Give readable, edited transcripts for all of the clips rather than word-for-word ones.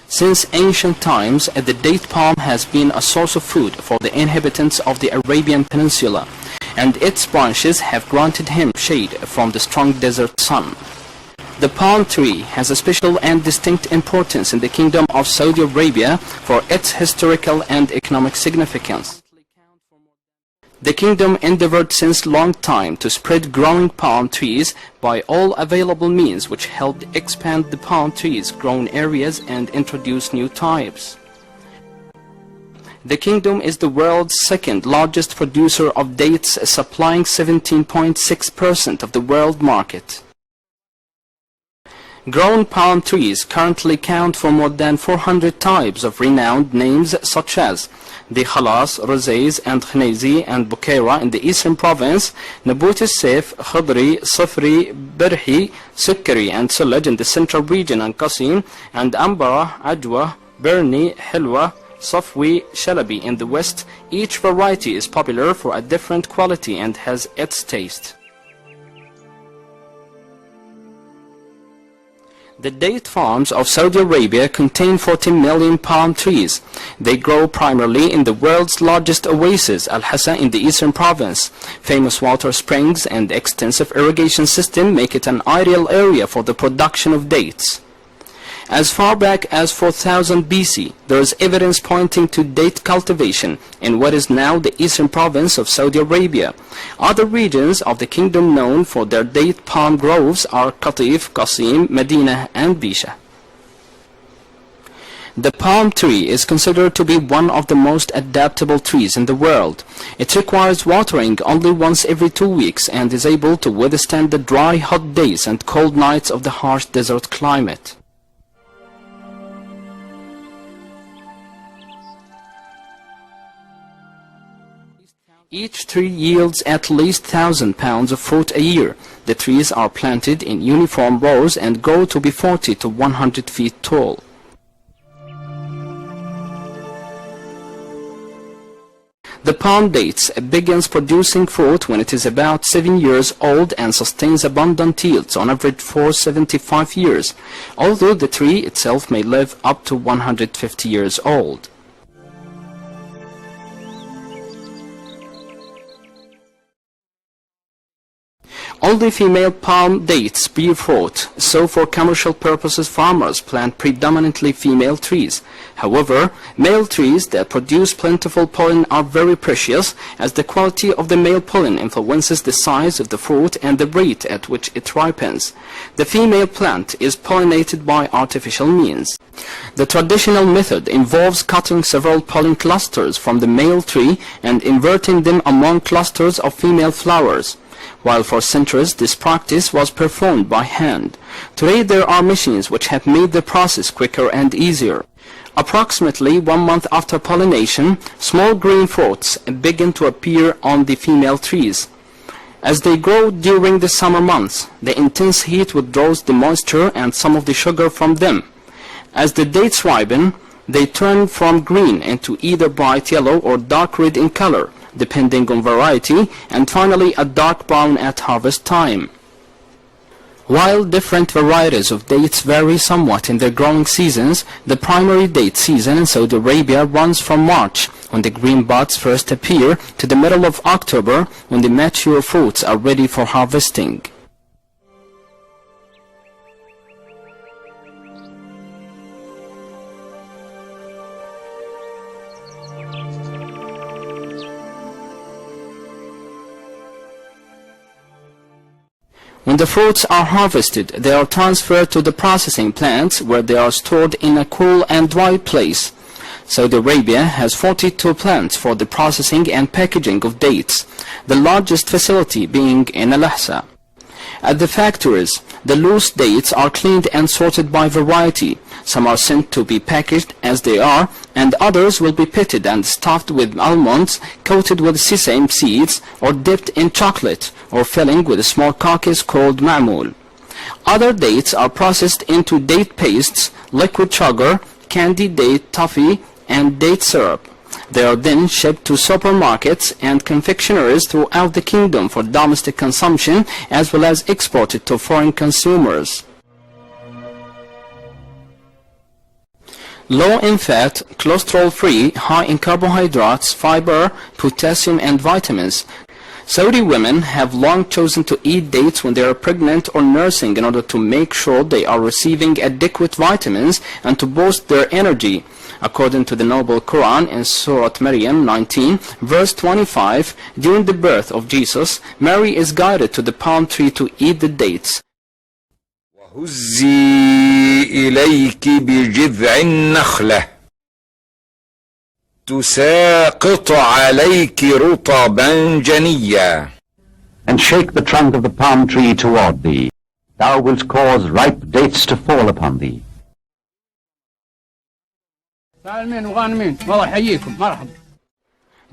Since ancient times, the date palm has been a source of food for the inhabitants of the Arabian Peninsula, and its branches have granted him shade from the strong desert sun. The palm tree has a special and distinct importance in the Kingdom of Saudi Arabia for its historical and economic significance. The kingdom endeavored since long time to spread growing palm trees by all available means, which helped expand the palm trees grown areas and introduce new types. The kingdom is the world's second largest producer of dates, supplying 17.6% of the world market. Grown palm trees currently count for more than 400 types of renowned names such as the Khalas, Rosés, and Khnezi and Bukaira in the eastern province, Nabut al-Saif, Khadri, Safri, Berhi, Sukkari, and Sulaj in the central region, and Qasim, and Ambara, Ajwa, Berni, Hilwa, Safwi, Shalabi in the west. Each variety is popular for a different quality and has its taste. The date farms of Saudi Arabia contain 40 million palm trees. They grow primarily in the world's largest oasis, Al-Hassa in the eastern province. Famous water springs and extensive irrigation system make it an ideal area for the production of dates. As far back as 4000 BC, there is evidence pointing to date cultivation in what is now the eastern province of Saudi Arabia. Other regions of the kingdom known for their date palm groves are Qatif, Qasim, Medina, and Bisha. The palm tree is considered to be one of the most adaptable trees in the world. It requires watering only once every 2 weeks and is able to withstand the dry, hot days and cold nights of the harsh desert climate. Each tree yields at least 1,000 pounds of fruit a year. The trees are planted in uniform rows and grow to be 40 to 100 feet tall. The palm dates begins producing fruit when it is about 7 years old and sustains abundant yields on average for 75 years, although the tree itself may live up to 150 years old. Only female palm dates bear fruit, so for commercial purposes farmers plant predominantly female trees. However, male trees that produce plentiful pollen are very precious, as the quality of the male pollen influences the size of the fruit and the rate at which it ripens. The female plant is pollinated by artificial means. The traditional method involves cutting several pollen clusters from the male tree and inverting them among clusters of female flowers. While for centuries this practice was performed by hand, today there are machines which have made the process quicker and easier. Approximately 1 month after pollination, small green fruits begin to appear on the female trees. As they grow during the summer months, the intense heat withdraws the moisture and some of the sugar from them. As the dates ripen, they turn from green into either bright yellow or dark red in color, depending on variety, and finally a dark brown at harvest time. While different varieties of dates vary somewhat in their growing seasons, the primary date season in Saudi Arabia runs from March, when the green buds first appear, to the middle of October, when the mature fruits are ready for harvesting. When the fruits are harvested, they are transferred to the processing plants where they are stored in a cool and dry place. Saudi Arabia has 42 plants for the processing and packaging of dates, the largest facility being in Al-Ahsa. At the factories, the loose dates are cleaned and sorted by variety. Some are sent to be packaged as they are, and others will be pitted and stuffed with almonds coated with sesame seeds or dipped in chocolate or filling with a small caucus called ma'moul. Other dates are processed into date pastes, liquid sugar, candied date toffee, and date syrup. They are then shipped to supermarkets and confectioneries throughout the kingdom for domestic consumption as well as exported to foreign consumers. Low in fat, cholesterol-free, high in carbohydrates, fiber, potassium and vitamins. Saudi women have long chosen to eat dates when they are pregnant or nursing in order to make sure they are receiving adequate vitamins and to boost their energy. According to the Noble Quran in Surah Maryam 19, verse 25, during the birth of Jesus, Mary is guided to the palm tree to eat the dates. وهزي إليك بجذع النخلة تساقط عليك رطبا جنيا. And shake the trunk of the palm tree toward thee. Thou wilt cause ripe dates to fall upon thee.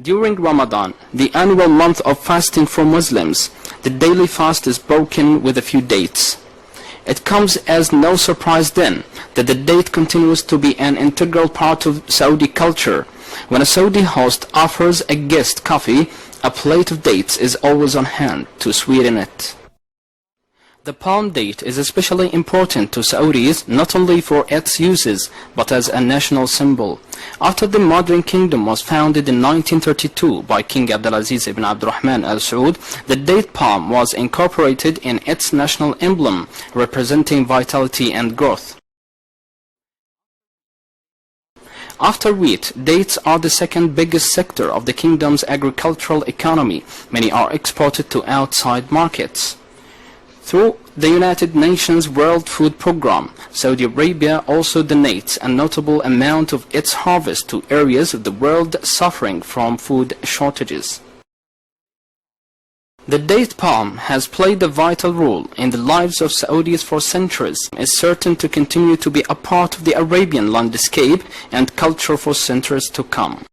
During Ramadan, the annual month of fasting for Muslims, the daily fast is broken with a few dates. It comes as no surprise then that the date continues to be an integral part of Saudi culture. When a Saudi host offers a guest coffee, a plate of dates is always on hand to sweeten it. The palm date is especially important to Saudis not only for its uses but as a national symbol. After the modern kingdom was founded in 1932 by King Abdulaziz ibn Abdulrhman A, the date palm was incorporated in its national emblem, representing vitality and growth. After wheat, dates are the second biggest sector of the kingdom's agricultural economy. Many are exported to outside markets. Through the United Nations World Food Programme, Saudi Arabia also donates a notable amount of its harvest to areas of the world suffering from food shortages. The date palm has played a vital role in the lives of Saudis for centuries and is certain to continue to be a part of the Arabian landscape and culture for centuries to come.